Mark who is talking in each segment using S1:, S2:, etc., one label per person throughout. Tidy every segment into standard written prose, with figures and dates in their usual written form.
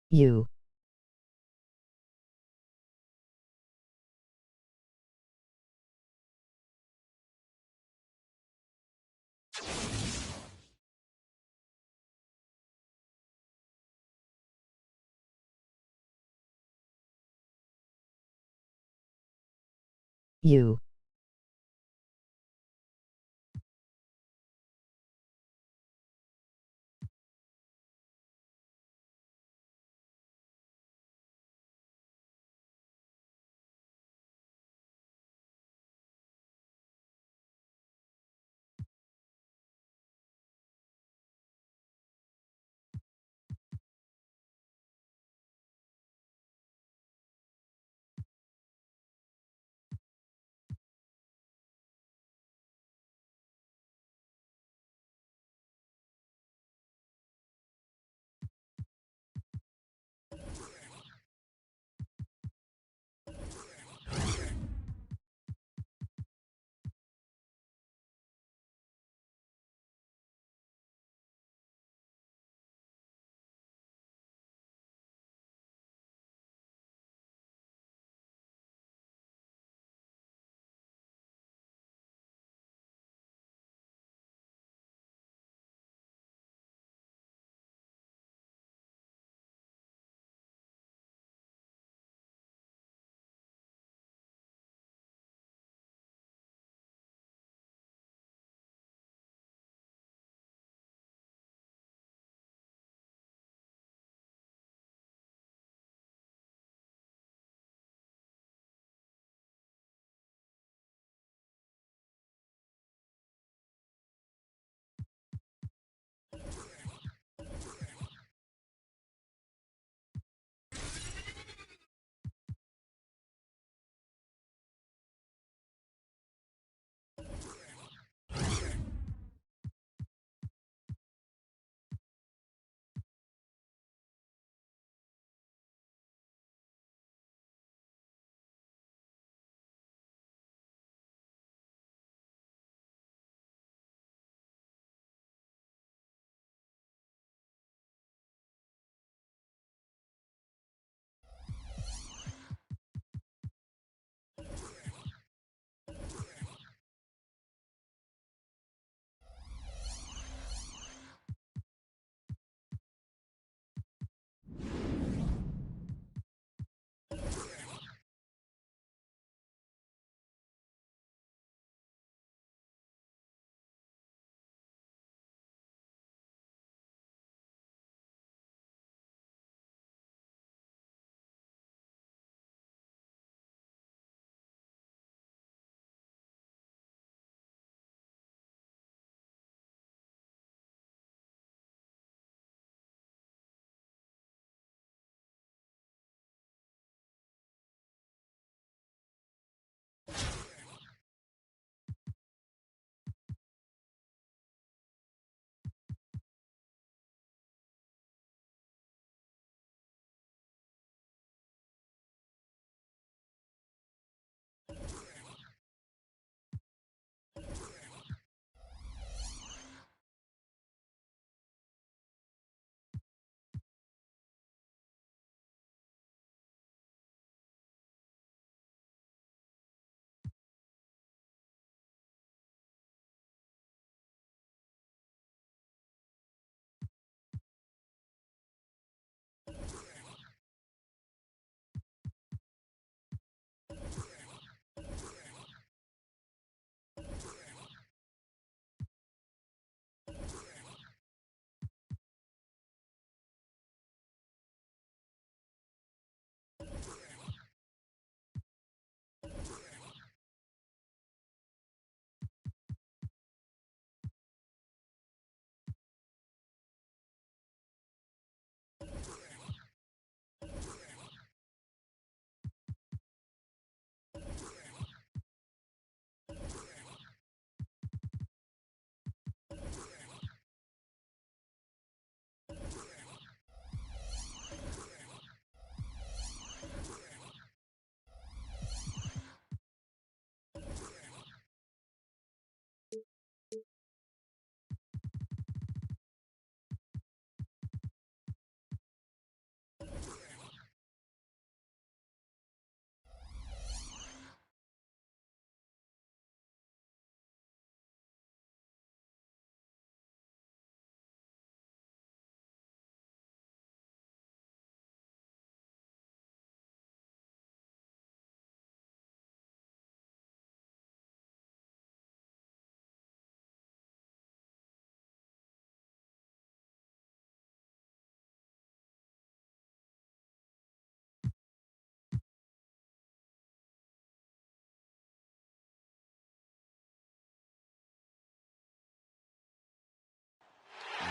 S1: U. U.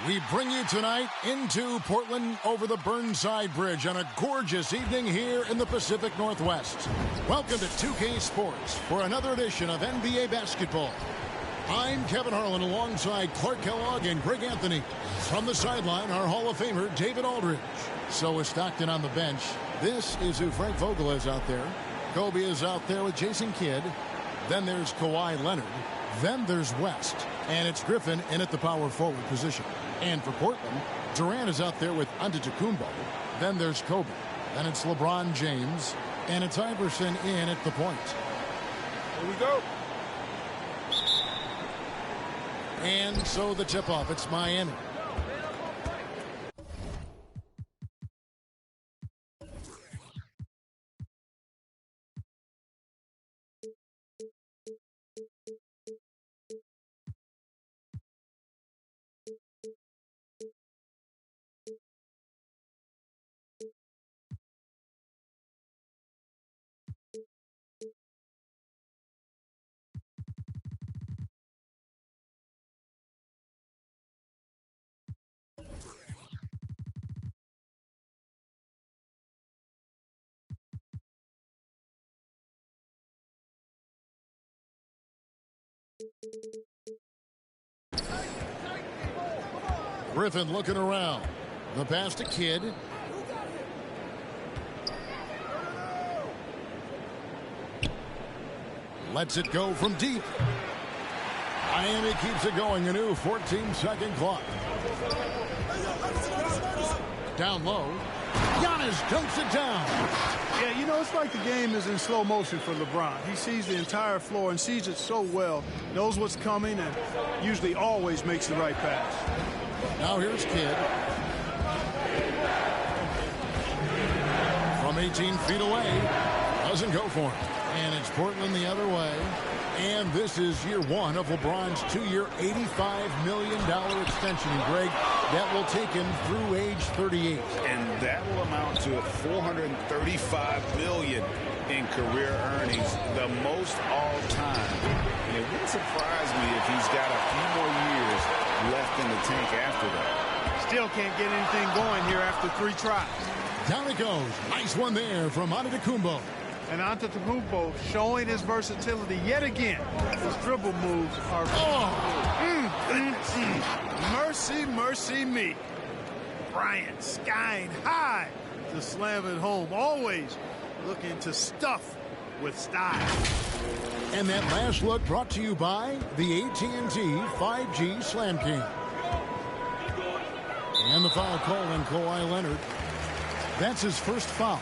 S1: We bring you tonight into Portland over the Burnside Bridge on a gorgeous evening here in the Pacific Northwest. Welcome to 2K Sports for another edition of NBA basketball. I'm Kevin Harlan alongside Clark Kellogg and Greg Anthony. From the sideline, our Hall of Famer, David Aldridge. So is Stockton on the bench. This is who Frank Vogel is out there. Kobe is out there with Jason Kidd. Then there's Kawhi Leonard. Then there's West. And it's Griffin in at the power forward position. And for Portland, Durant is out there with Antetokounmpo. Then there's Kobe. Then it's LeBron James. And it's Iverson in at the point.
S2: Here we go.
S1: And so the tip-off, it's Miami. Griffin looking around. The pass to Kidd. Lets it go from deep. Miami keeps it going. A new 14-second clock. Down low. Giannis dunks it down.
S2: Yeah, you know, it's like the game is in slow motion for LeBron. He sees the entire floor and sees it so well, knows what's coming, and usually always makes the right pass.
S1: Now here's Kidd. From 18 feet away. Doesn't go for him. And it's Portland the other way. And this is year one of LeBron's two-year, $85 million extension. And Greg, that will take him through age 38.
S3: And that will amount to $435 million in career earnings, the most all time. And it wouldn't surprise me if he's got a few more years left in the tank after that.
S2: Still can't get anything going here after 3 tries.
S1: Down it goes. Nice one there from Antetokounmpo.
S2: And Antetokounmpo showing his versatility yet again. His dribble moves are... Mercy, mercy me. Bryant skying high to slam it home. Always looking to stuff with style.
S1: And that last look brought to you by the AT&T 5G Slam King. And the foul call on Kawhi Leonard. That's his first foul.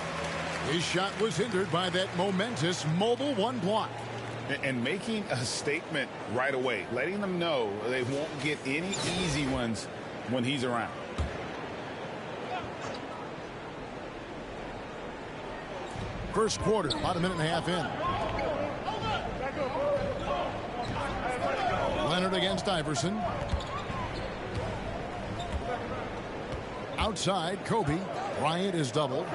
S1: His shot was hindered by that momentous mobile one block.
S3: And making a statement right away, letting them know they won't get any easy ones when he's around.
S1: First quarter, about a minute and a half in. Leonard against Iverson. Outside, Kobe. Bryant is doubled.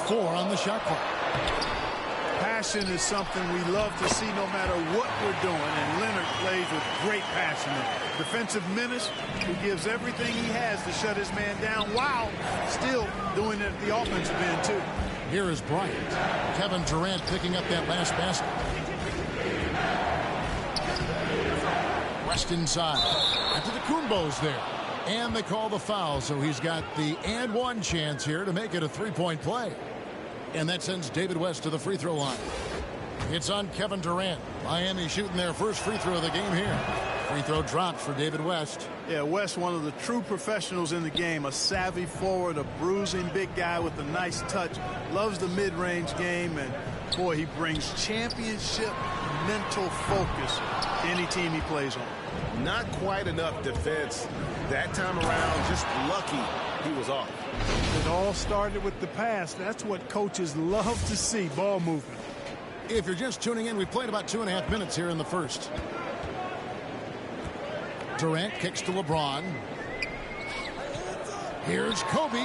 S1: 4 on the shot clock.
S2: Passion is something we love to see no matter what we're doing, and Leonard plays with great passion. Defensive menace, he gives everything he has to shut his man down while still doing it at the offensive end, too.
S1: Here is Bryant. Kevin Durant picking up that last basket. West inside. Antetokounmpo's there. And they call the foul, so he's got the and one chance here to make it a three-point play. And that sends David West to the free throw line. It's on Kevin Durant. Miami shooting their first free throw of the game here. Free throw drops for David West.
S2: Yeah, West, one of the true professionals in the game. A savvy forward, a bruising big guy with a nice touch. Loves the mid-range game, and boy, he brings championship mental focus to any team he plays on.
S4: Not quite enough defense that time around. Just lucky he was off.
S2: It all started with the pass. That's what coaches love to see, ball movement.
S1: If you're just tuning in, we played about 2.5 minutes here in the first. Durant kicks to LeBron. Here's Kobe.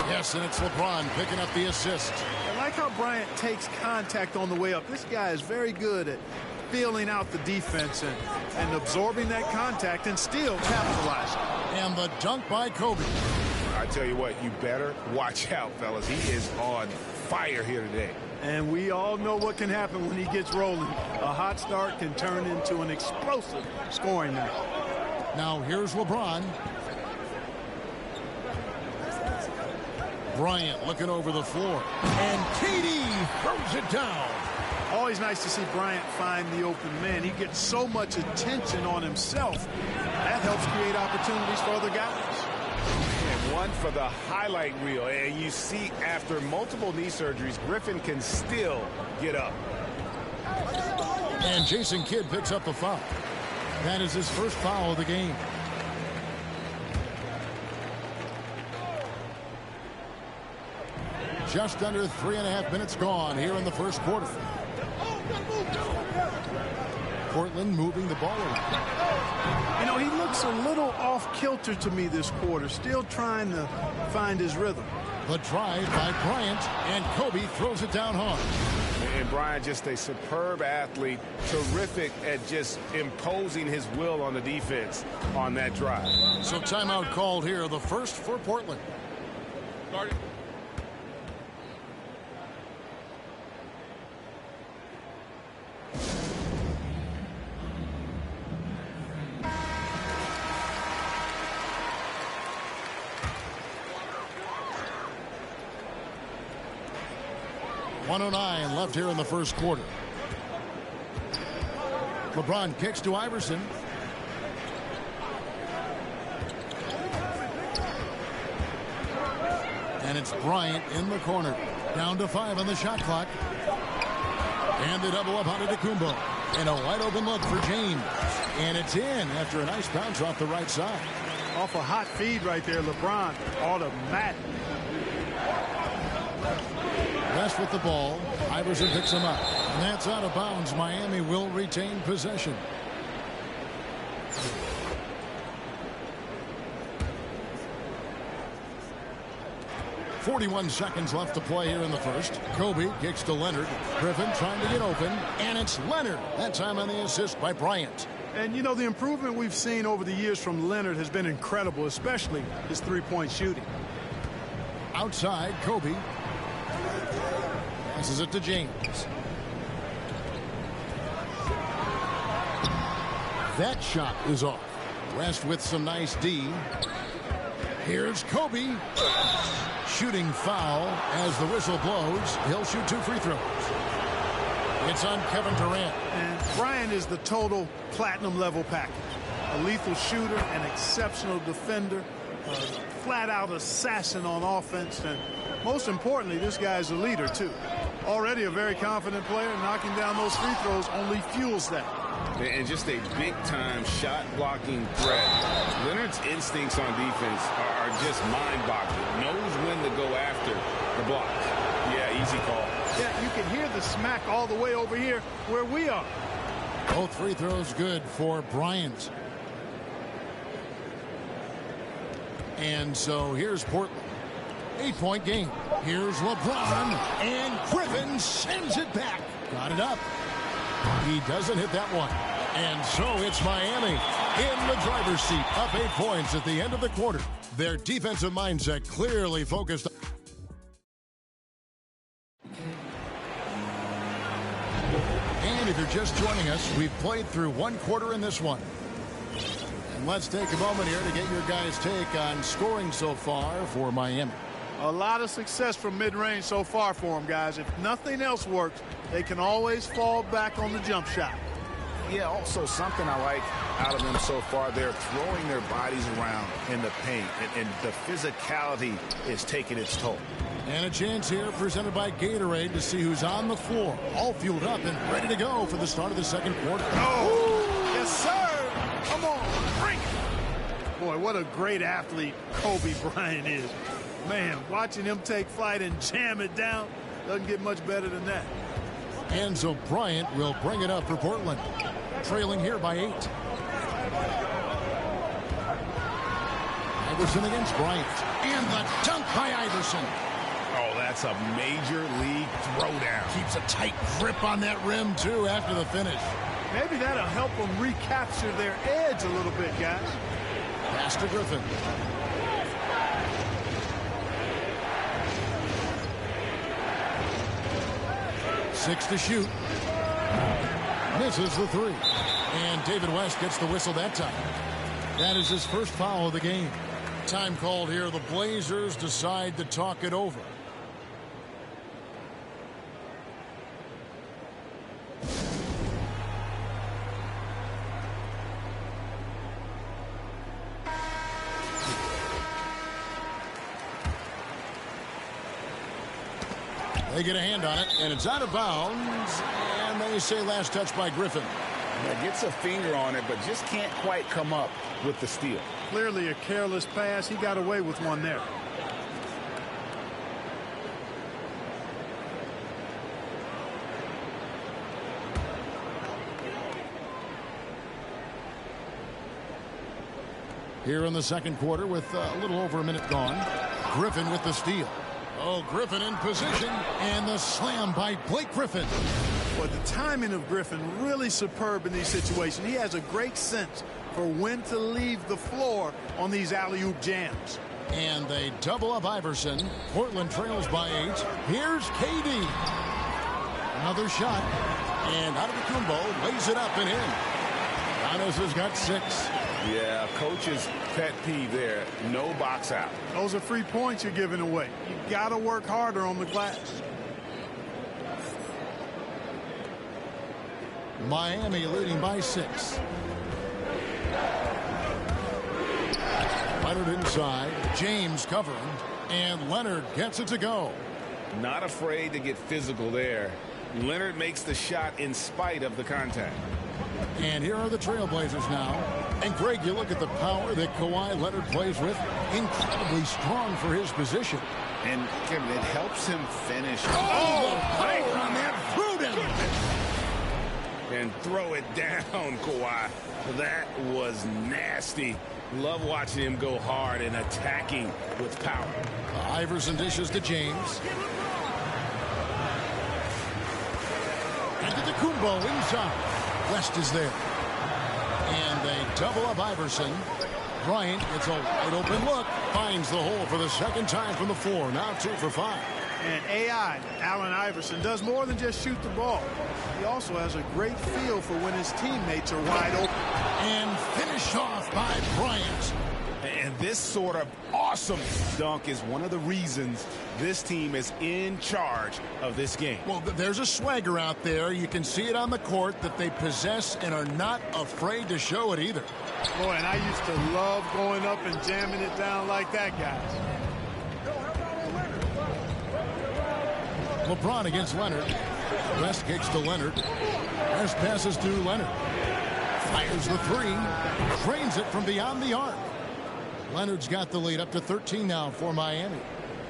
S1: Yes, and it's LeBron picking up the assist.
S2: I like how Bryant takes contact on the way up. This guy is very good at feeling out the defense and absorbing that contact and still capitalizing.
S1: And the dunk by Kobe.
S3: I tell you what, you better watch out, fellas. He is on fire here today.
S2: And we all know what can happen when he gets rolling. A hot start can turn into an explosive scoring night.
S1: Now here's LeBron. Bryant looking over the floor. And KD throws it down.
S2: Always nice to see Bryant find the open man. He gets so much attention on himself. That helps create opportunities for other guys.
S3: And one for the highlight reel. And you see, after multiple knee surgeries, Griffin can still get up.
S1: And Jason Kidd picks up the foul. That is his first foul of the game. Just under 3.5 minutes gone here in the first quarter. Portland moving the ball around.
S2: You know, he looks a little off-kilter to me this quarter, still trying to find his rhythm.
S1: The drive by Bryant, and Kobe throws it down hard.
S3: And Bryant, just a superb athlete, terrific at just imposing his will on the defense on that drive.
S1: So timeout called here, the first for Portland.
S5: Started.
S1: .109 left here in the first quarter. LeBron kicks to Iverson. And it's Bryant in the corner. Down to 5 on the shot clock. And they double up on Antetokounmpo. And a wide open look for James. And it's in after a nice bounce off the right side.
S2: Off a hot feed right there, LeBron. Automatic.
S1: West with the ball. Iverson picks him up. And that's out of bounds. Miami will retain possession. .41 seconds left to play here in the first. Kobe kicks to Leonard. Griffin trying to get open. And it's Leonard. That time on the assist by Bryant.
S2: And, you know, the improvement we've seen over the years from Leonard has been incredible, especially his three-point shooting.
S1: Outside, Kobe. Passes it to James. That shot is off. West with some nice D. Here's Kobe. Shooting foul as the whistle blows. He'll shoot 2 free throws. It's on Kevin Durant.
S2: And Bryant is the total platinum level package. A lethal shooter, an exceptional defender, a flat-out assassin on offense, and most importantly, this guy's a leader, too. Already a very confident player, knocking down those free throws only fuels that.
S3: And just a big-time shot-blocking threat. Leonard's instincts on defense are just mind-boggling. Knows when to go after the block. Yeah, easy call.
S2: Yeah, you can hear the smack all the way over here where we are.
S1: Both free throws good for Bryant. And so here's Portland. 8-point game. Here's LeBron, and Griffin sends it back. Got it up. He doesn't hit that one. And so it's Miami in the driver's seat, up 8 points at the end of the quarter. Their defensive mindset clearly focused. And if you're just joining us, we've played through 1 quarter in this one. And let's take a moment here to get your guys' take on scoring so far for Miami.
S2: A lot of success from mid-range so far for them, guys. If nothing else works, they can always fall back on the jump shot.
S3: Yeah, also something I like out of them so far, they're throwing their bodies around in the paint, and the physicality is taking its toll.
S1: And a chance here presented by Gatorade to see who's on the floor, all fueled up and ready to go for the start of the second quarter.
S2: Oh, yes, sir. Come on, bring it. Boy, what a great athlete Kobe Bryant is. Man, watching him take flight and jam it down doesn't get much better than that.
S1: And so Bryant will bring it up for Portland, trailing here by 8. Iverson against Bryant. And the dunk by Iverson.
S3: Oh, that's a major league throwdown.
S1: Keeps a tight grip on that rim, too, after the finish.
S2: Maybe that'll help them recapture their edge a little bit, guys.
S1: Pass to Griffin. 6 to shoot. Misses the 3. And David West gets the whistle that time. That is his first foul of the game. Time called here. The Blazers decide to talk it over. They get a hand on it, and it's out of bounds. And they say last touch by Griffin.
S3: Yeah, gets a finger on it, but just can't quite come up with the steal.
S2: Clearly a careless pass. He got away with one there.
S1: Here in the second quarter with a little over a minute gone. Griffin with the steal. Oh, Griffin in position, and the slam by Blake Griffin.
S2: Well, the timing of Griffin really superb in these situations. He has a great sense for when to leave the floor on these alley-oop jams.
S1: And they double up Iverson. Portland trails by 8. Here's KD. Another shot. And Antetokounmpo lays it up and in. Giannis has got 6.
S3: Yeah, coach's pet peeve there. No box out.
S2: Those are free points you're giving away. You got to work harder on the glass.
S1: Miami leading by 6. Leonard inside. James covering. And Leonard gets it to go.
S3: Not afraid to get physical there. Leonard makes the shot in spite of the contact.
S1: And here are the Trailblazers now. And Greg, you look at the power that Kawhi Leonard plays with. Incredibly strong for his position.
S3: And Kevin, it helps him finish.
S1: Oh, power on that Pruden.
S3: And throw it down, Kawhi. That was nasty. Love watching him go hard and attacking with power.
S1: Iverson dishes to James. And to Kumbo inside. West is there. And they double up Iverson. Bryant gets a wide open look. Finds the hole for the second time from the floor. Now 2 for 5.
S2: And AI, Allen Iverson, does more than just shoot the ball. He also has a great feel for when his teammates are wide open.
S1: And finished off by Bryant.
S3: And this sort of awesome dunk is one of the reasons this team is in charge of this game.
S1: Well, there's a swagger out there. You can see it on the court that they possess and are not afraid to show it either.
S2: Boy, and I used to love going up and jamming it down like that, guys.
S1: LeBron against Leonard. West kicks to Leonard. West passes to Leonard. Fires the 3. Drains it from beyond the arc. Leonard's got the lead up to 13 now for Miami.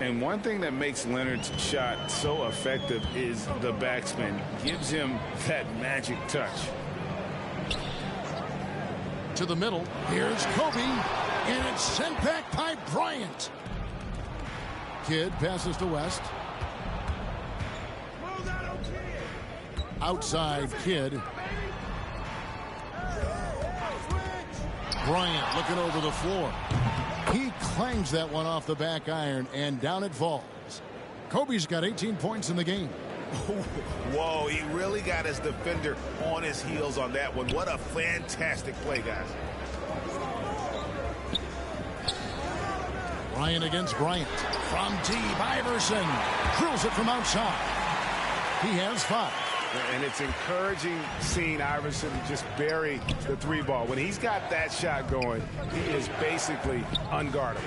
S3: And one thing that makes Leonard's shot so effective is the backspin. Gives him that magic touch.
S1: To the middle. Here's Kobe. And it's sent back by Bryant. Kidd passes to West. Outside Kidd. Bryant looking over the floor. He clangs that one off the back iron, and down it falls. Kobe's got 18 points in the game.
S3: Whoa, he really got his defender on his heels on that one. What a fantastic play, guys.
S1: Bryant against Bryant. From deep, Iverson drills it from outside. He has 5.
S3: And it's encouraging seeing Iverson just bury the 3 ball. When he's got that shot going, he is basically unguardable.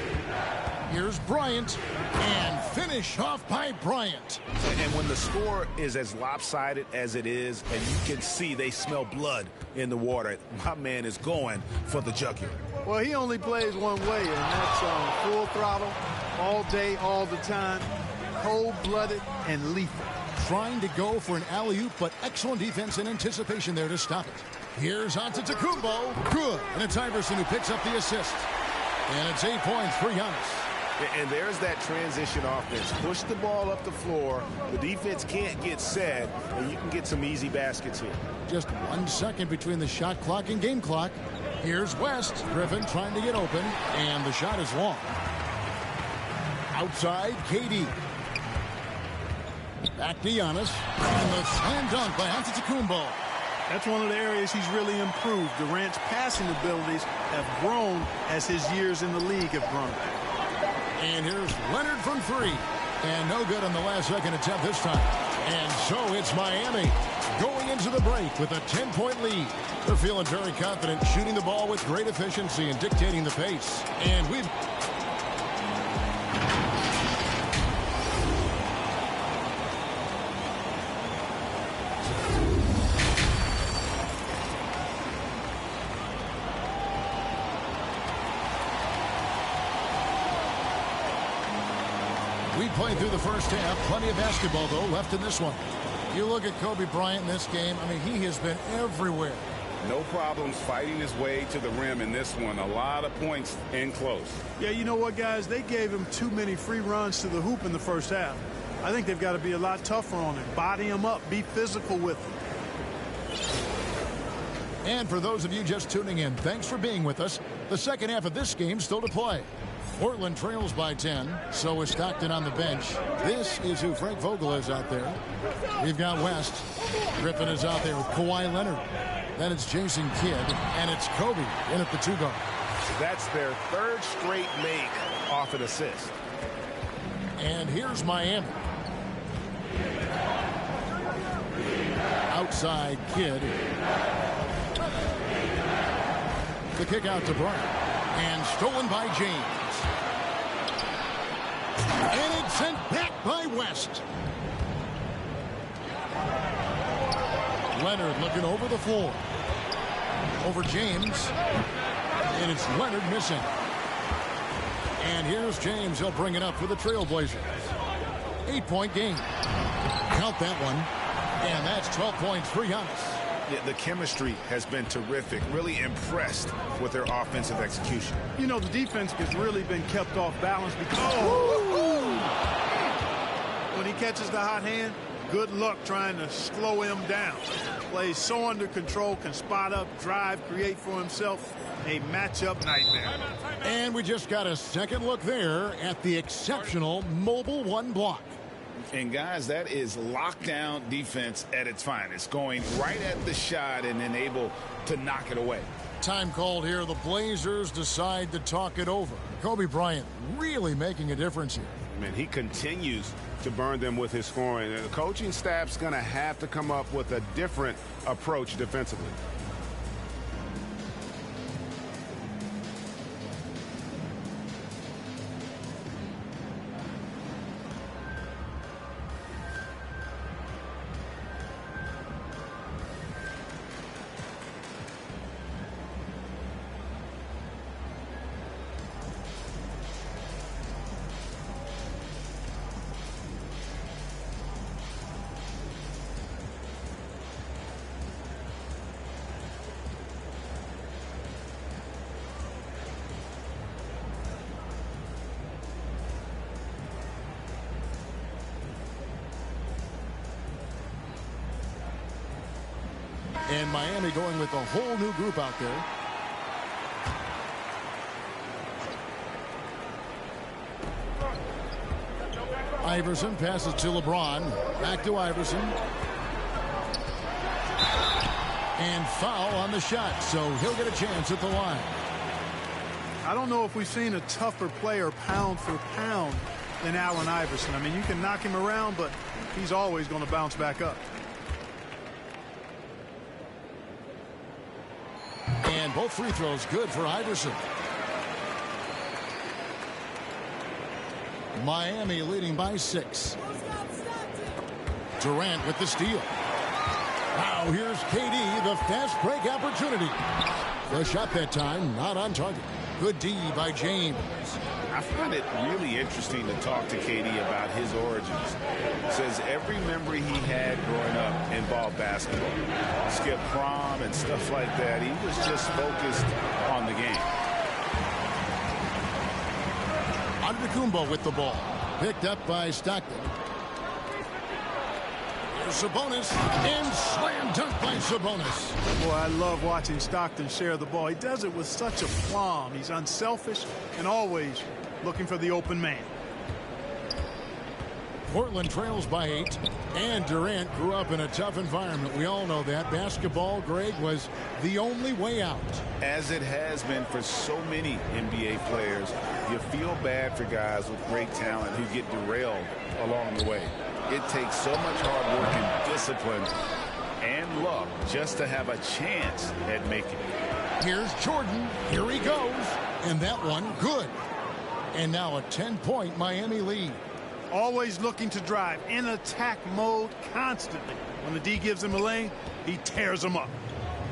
S1: Here's Bryant, and finish off by Bryant.
S3: And when the score is as lopsided as it is, and you can see they smell blood in the water, my man is going for the jugular.
S2: Well, he only plays one way, and that's full throttle, all day, all the time, cold-blooded and lethal.
S1: Trying to go for an alley-oop, but excellent defense and anticipation there to stop it. Here's Antetokounmpo. Good. And it's Iverson who picks up the assist. And it's 8 points for Giannis.
S3: And there's that transition offense. Push the ball up the floor. The defense can't get set, and you can get some easy baskets here.
S1: Just 1 second between the shot clock and game clock. Here's West. Griffin trying to get open, and the shot is long. Outside, KD. Back to Giannis. And the slam dunk by Antetokounmpo.
S2: That's one of the areas he's really improved. Durant's passing abilities have grown as his years in the league have grown.
S1: And here's Leonard from three. And no good on the last second attempt this time. And so it's Miami going into the break with a 10-point lead. They're feeling very confident, shooting the ball with great efficiency and dictating the pace. And we played through the first half. Plenty of basketball, though, left in this one. You look at Kobe Bryant in this game. I mean, he has been everywhere.
S3: No problems fighting his way to the rim in this one. A lot of points and close. Yeah,
S2: you know what, guys? They gave him too many free runs to the hoop in the first half. I think they've got to be a lot tougher on him. Body him up. Be physical with him.
S1: And for those of you just tuning in, thanks for being with us. The second half of this game still to play. Portland trails by 10. So is Stockton on the bench. This is who Frank Vogel is out there. We've got West. Griffin is out there with Kawhi Leonard. Then it's Jason Kidd. And it's Kobe in at the 2-guard.
S4: That's their third straight make off an assist.
S1: And here's Miami. Outside Kidd. The kick out to Bryant. And stolen by James. And it's sent back by West. Leonard looking over the floor. Over James. And it's Leonard missing. And here's James. He'll bring it up for the Trailblazers. 8-point game. Count that one. And that's 12 points for Giannis.
S3: Yeah, the chemistry has been terrific. Really impressed with their offensive execution.
S2: You know, the defense has really been kept off balance because when he catches the hot hand, good luck trying to slow him down. Plays so under control, can spot up, drive, create for himself. A matchup nightmare.
S1: And we just got a second look there at the exceptional mobile one block.
S3: And guys, that is lockdown defense at its finest, going right at the shot and then able to knock it away.
S1: Time called here. The Blazers decide to talk it over. Kobe Bryant really making a difference here.
S4: Man, he continues to burn them with his scoring. The coaching staff's going to have to come up with a different approach defensively.
S1: And Miami going with a whole new group out there. Iverson passes to LeBron. Back to Iverson. And foul on the shot, so he'll get a chance at the line.
S2: I don't know if we've seen a tougher player pound for pound than Allen Iverson. I mean, you can knock him around, but he's always going to bounce back up.
S1: And both free throws good for Iverson. Miami leading by 6. Durant with the steal. Now here's KD, the fast break opportunity. The shot that time, not on target. Good D by James.
S3: I find it really interesting to talk to KD about his origins. Says every memory he had growing up involved basketball. Skipped prom and stuff like that. He was just focused on the game.
S1: Antetokounmpo with the ball. Picked up by Stockton. Sabonis, and slam dunk by Sabonis.
S2: Boy, I love watching Stockton share the ball. He does it with such aplomb. He's unselfish and always looking for the open man.
S1: Portland trails by 8, and Durant grew up in a tough environment. We all know that. Basketball, Greg, was the only way out.
S3: As it has been for so many NBA players, you feel bad for guys with great talent who get derailed along the way. It takes so much hard work and discipline and luck just to have a chance at making it.
S1: Here's Jordan. Here he goes. And that one, good. And now a 10-point Miami lead.
S2: Always looking to drive in attack mode constantly. When the D gives him a lane, he tears them up.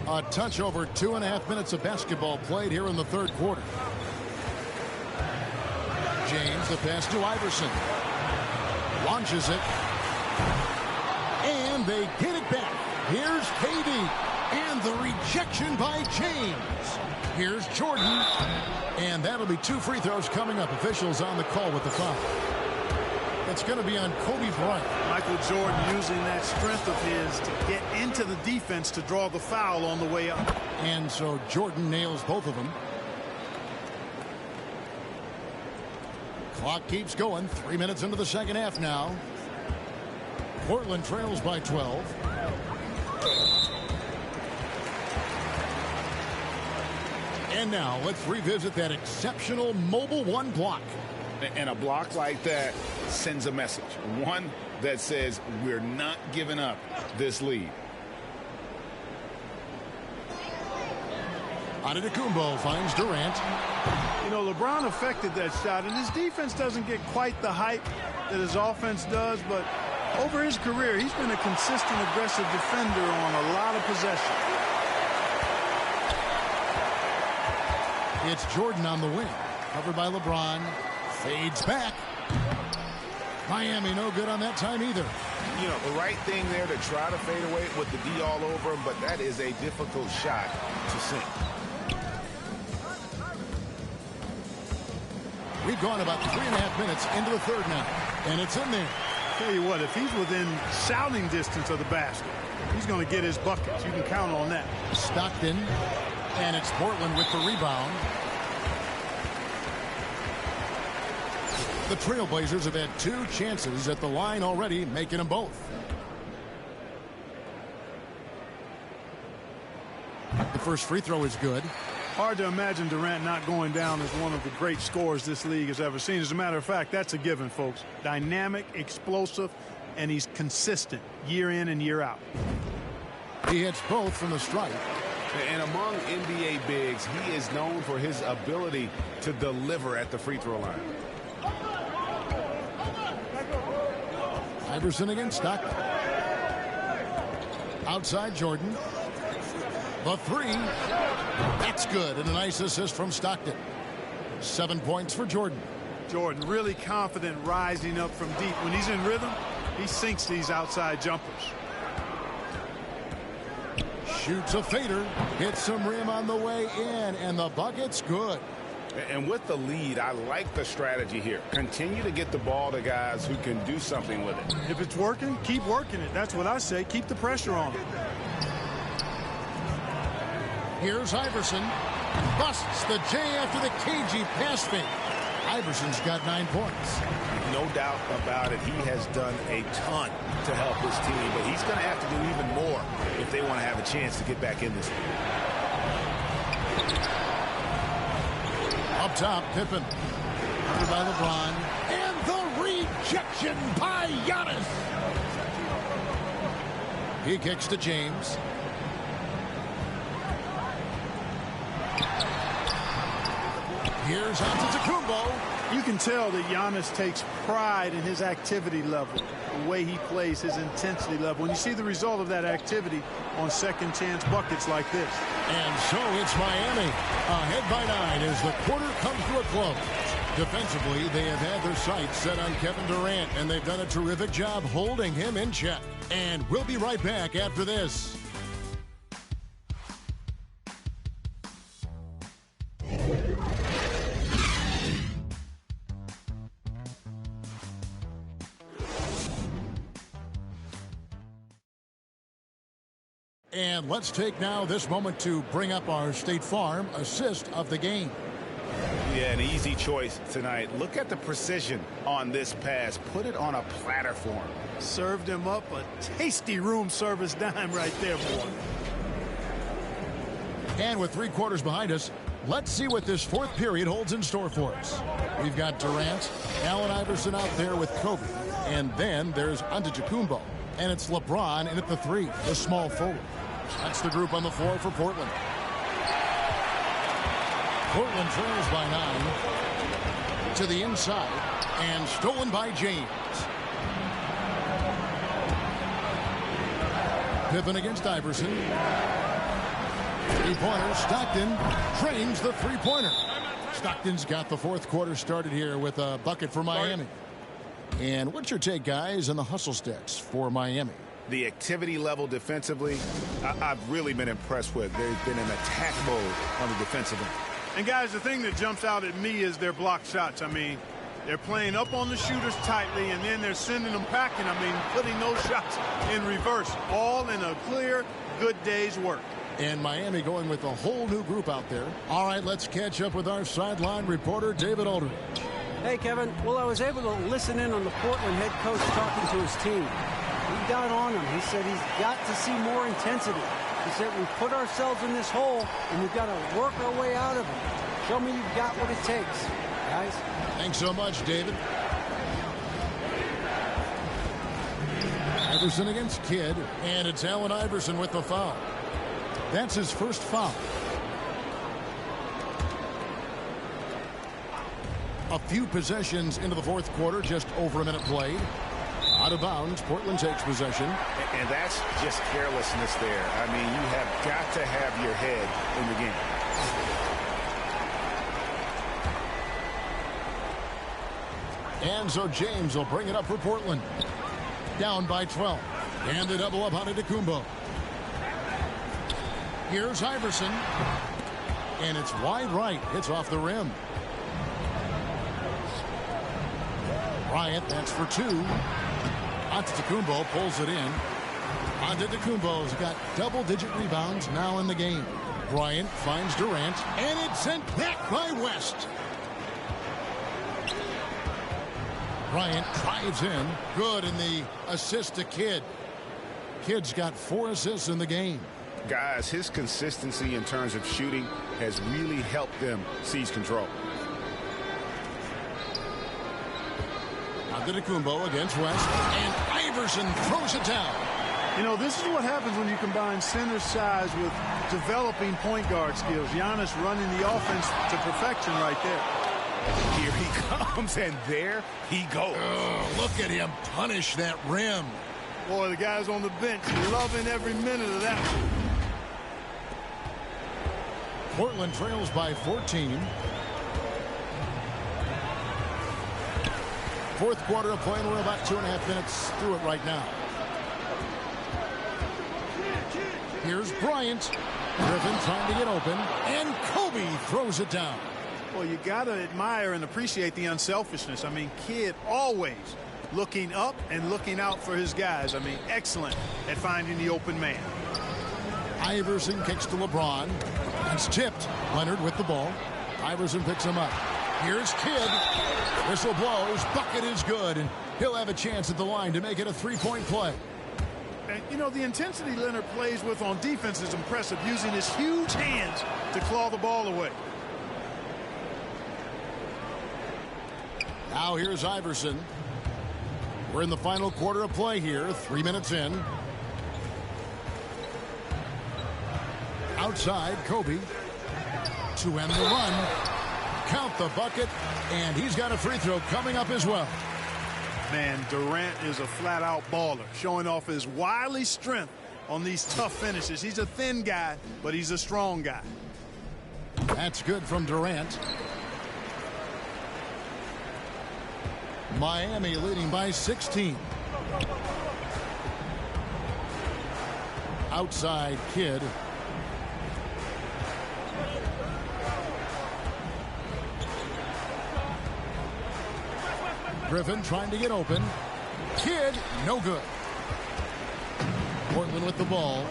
S1: A touch over 2.5 minutes of basketball played here in the third quarter. James, the pass to Iverson. Launches it. And they get it back. Here's KD. And the rejection by James. Here's Jordan. And that'll be 2 free throws coming up. Officials on the call with the foul. It's going to be on Kobe Bryant.
S2: Michael Jordan using that strength of his to get into the defense to draw the foul on the way up.
S1: And so Jordan nails both of them. Clock keeps going. 3 minutes into the second half now. Portland trails by 12. And now let's revisit that exceptional Mobile One block.
S3: And a block like that sends a message. One that says we're not giving up this lead.
S1: Antetokounmpo finds Durant.
S2: You know, LeBron affected that shot, and his defense doesn't get quite the hype that his offense does, but over his career, he's been a consistent, aggressive defender on a lot of possessions.
S1: It's Jordan on the wing. Covered by LeBron. Fades back. Miami no good on that time either.
S3: You know, the right thing there to try to fade away with the D all over him, but that is a difficult shot to sink.
S1: We've gone about 3.5 minutes into the third now, and it's in there.
S2: Tell you what, if he's within shouting distance of the basket, he's going to get his buckets. You can count on that.
S1: Stockton, and it's Portland with the rebound. The Trailblazers have had 2 chances at the line already, making them both. The first free throw is good.
S2: Hard to imagine Durant not going down as one of the great scorers this league has ever seen. As a matter of fact, that's a given, folks. Dynamic, explosive, and he's consistent year in and year out.
S1: He hits both from the stripe.
S3: And among NBA bigs, he is known for his ability to deliver at the free throw line.
S1: Iverson against Stockton. Outside Jordan. The 3. That's good. And a nice assist from Stockton. 7 points for Jordan.
S2: Jordan really confident rising up from deep. When he's in rhythm, he sinks these outside jumpers.
S1: Shoots a fader. Hits some rim on the way in. And the bucket's good.
S3: And with the lead, I like the strategy here. Continue to get the ball to guys who can do something with it.
S2: If it's working, keep working it. That's what I say. Keep the pressure on him.
S1: Here's Iverson. Busts the J after the KG pass fake. Iverson's got 9 points.
S3: No doubt about it. He has done a ton to help his team, but he's going to have to do even more if they want to have a chance to get back in this game.
S1: Up top, Pippen. Covered by LeBron. And the rejection by Giannis. He kicks to James. Here's Antetokounmpo.
S2: You can tell that Giannis takes pride in his activity level, the way he plays, his intensity level. And you see the result of that activity on second chance buckets like this.
S1: And so it's Miami ahead by 9 as the quarter comes to a close. Defensively, they have had their sights set on Kevin Durant, and they've done a terrific job holding him in check. And we'll be right back after this. And let's take now this moment to bring up our State Farm assist of the game.
S3: Yeah, an easy choice tonight. Look at the precision on this pass. Put it on a platter for him.
S2: Served him up a tasty room service dime right there, boy.
S1: And with 3 quarters behind us, let's see what this 4th period holds in store for us. We've got Durant, Allen Iverson out there with Kobe. And then there's Antetokounmpo. And it's LeBron in at the 3, the small forward. That's the group on the floor for Portland. Portland trails by 9 to the inside and stolen by James. Pippen against Iverson. 3-pointer. Stockton drains the 3-pointer. Stockton's got the 4th quarter started here with a bucket for Miami. And what's your take, guys, on the hustle stats for Miami?
S3: The activity level defensively, I've really been impressed with. There's been an attack mode on the defensive end.
S2: And, guys, the thing that jumps out at me is their block shots. I mean, they're playing up on the shooters tightly, and then they're sending them packing. I mean, putting those shots in reverse, all in a clear, good day's work.
S1: And Miami going with a whole new group out there. All right, let's catch up with our sideline reporter, David Aldridge.
S5: Hey, Kevin. Well, I was able to listen in on the Portland head coach talking to his team. He got on him. He said he's got to see more intensity. He said we put ourselves in this hole, and we've got to work our way out of it. Show me you've got what it takes, guys.
S1: Thanks so much, David. Iverson against Kidd, and it's Allen Iverson with the foul. That's his first foul. A few possessions into the 4th quarter, just over a minute played. Out of bounds, Portland takes possession.
S3: And that's just carelessness there. I mean, you have got to have your head in the game.
S1: And so James will bring it up for Portland. Down by 12. And the double up on Antetokounmpo. Here's Iverson. And it's wide right. Hits off the rim. Bryant, that's for 2. Antetokounmpo pulls it in. Antetokounmpo's got double-digit rebounds now in the game. Bryant finds Durant, and it's sent back by West. Bryant drives in. Good in the assist to Kidd. Kidd's got 4 assists in the game.
S3: Guys, his consistency in terms of shooting has really helped them seize control.
S1: Antetokounmpo against West, and Iverson throws it down.
S2: You know, this is what happens when you combine center size with developing point guard skills. Giannis running the offense to perfection right there.
S3: Here he comes, and there he goes.
S1: Oh, look at him punish that rim.
S2: Boy, the guys on the bench loving every minute of that.
S1: Portland trails by 14. 4th quarter of play, and we're about 2.5 minutes through it right now. Here's Bryant. Griffin trying to get open, and Kobe throws it down.
S2: Well, you got to admire and appreciate the unselfishness. I mean, Kidd always looking up and looking out for his guys. I mean, excellent at finding the open man.
S1: Iverson kicks to LeBron. It's tipped. Leonard with the ball. Iverson picks him up. Here's Kidd. Whistle blows. Bucket is good, and he'll have a chance at the line to make it a 3-point play.
S2: And, you know, the intensity Leonard plays with on defense is impressive, using his huge hands to claw the ball away.
S1: Now here's Iverson. We're in the final quarter of play here, 3 minutes in. Outside, Kobe. To end the run. Count the bucket, and he's got a free throw coming up as well.
S2: Man, Durant is a flat-out baller, showing off his wily strength on these tough finishes. He's a thin guy, but he's a strong guy.
S1: That's good from Durant. Miami leading by 16. Outside, Kidd. Griffin trying to get open. Kidd, no good. Portland with the ball.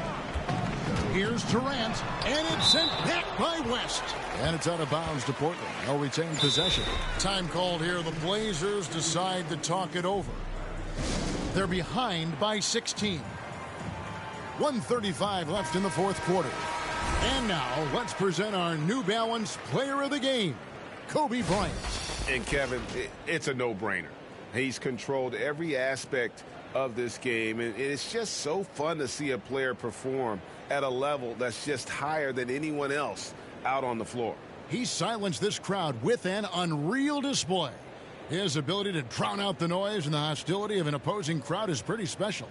S1: Here's Durant, and it's sent back by West. And it's out of bounds to Portland. They'll retain possession. Time called here. The Blazers decide to talk it over. They're behind by 16. 1:35 left in the fourth quarter. And now, let's present our New Balance Player of the Game, Kobe Bryant.
S4: And Kevin, it's a no-brainer. He's controlled every aspect of this game, and it's just so fun to see a player perform at a level that's just higher than anyone else out on the floor.
S1: He silenced this crowd with an unreal display. His ability to drown out the noise and the hostility of an opposing crowd is pretty special.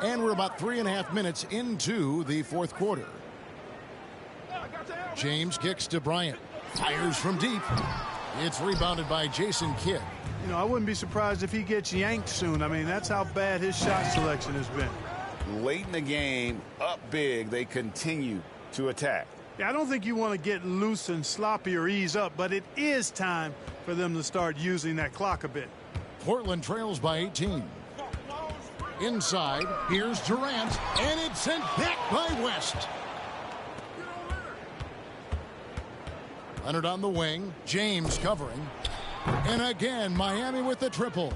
S1: And we're about 3.5 minutes into the fourth quarter. James kicks to Bryant. Fires from deep. It's rebounded by Jason Kidd.
S2: You know, I wouldn't be surprised if he gets yanked soon. I mean, that's how bad his shot selection has been.
S4: Late in the game, up big, they continue to attack.
S2: Yeah, I don't think you want to get loose and sloppy or ease up, but it is time for them to start using that clock a bit.
S1: Portland trails by 18. Inside, here's Durant, and it's sent back by West. Leonard on the wing, James covering. And again, Miami with the triple.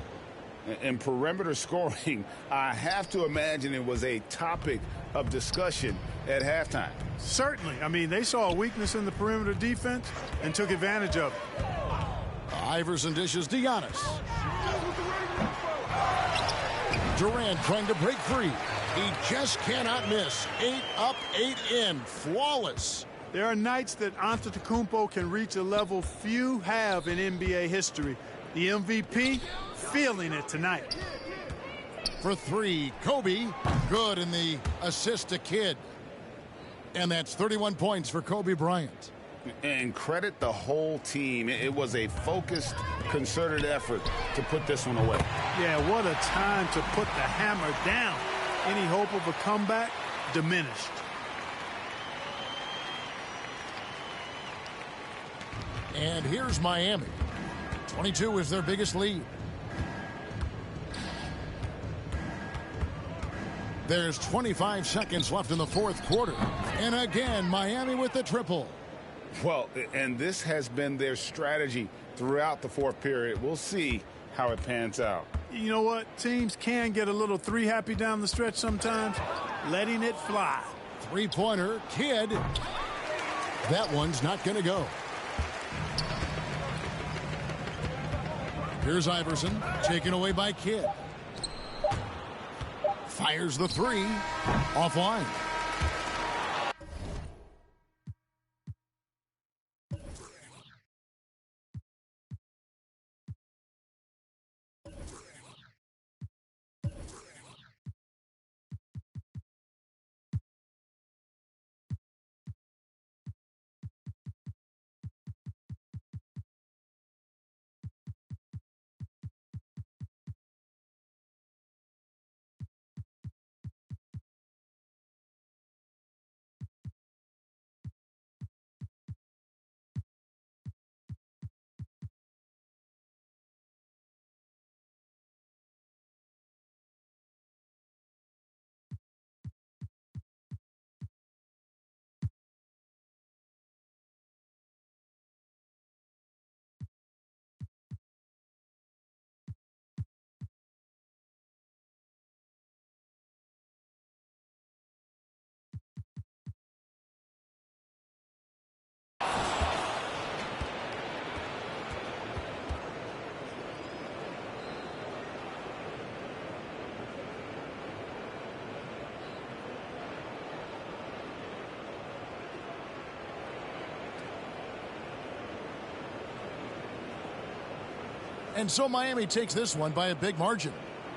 S4: In perimeter scoring, I have to imagine it was a topic of discussion at halftime.
S2: Certainly. I mean, they saw a weakness in the perimeter defense and took advantage of it.
S1: Iverson dishes to Giannis. Durant trying to break free. He just cannot miss. 8 up, 8 in. Flawless.
S2: There are nights that Antetokounmpo can reach a level few have in NBA history. The MVP feeling it tonight.
S1: For three, Kobe. Good in the assist to Kidd. And that's 31 points for Kobe Bryant.
S4: And credit the whole team. It was a focused, concerted effort to put this one away.
S2: Yeah, what a time to put the hammer down. Any hope of a comeback diminished.
S1: And here's Miami. 22 is their biggest lead. There's 25 seconds left in the fourth quarter. And again, Miami with the triple.
S4: Well, and this has been their strategy throughout the fourth period. We'll see how it pans out.
S2: You know what? Teams can get a little three happy down the stretch sometimes. Letting it fly.
S1: Three-pointer, Kidd. That one's not going to go. Here's Iverson, taken away by Kidd. Fires the three, offline. And so Miami takes this one by a big margin.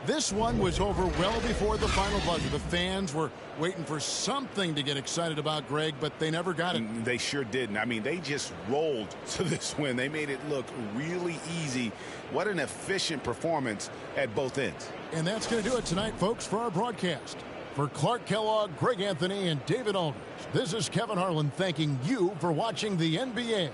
S1: This one was over well before the final buzzer. The fans were waiting for something to get excited about, Greg, but they never got it.
S4: They sure didn't. I mean, they just rolled to this win. They made it look really easy. What an efficient performance at both ends.
S1: And that's going to do it tonight, folks, for our broadcast. For Clark Kellogg, Greg Anthony, and David Aldridge, this is Kevin Harlan thanking you for watching the NBA.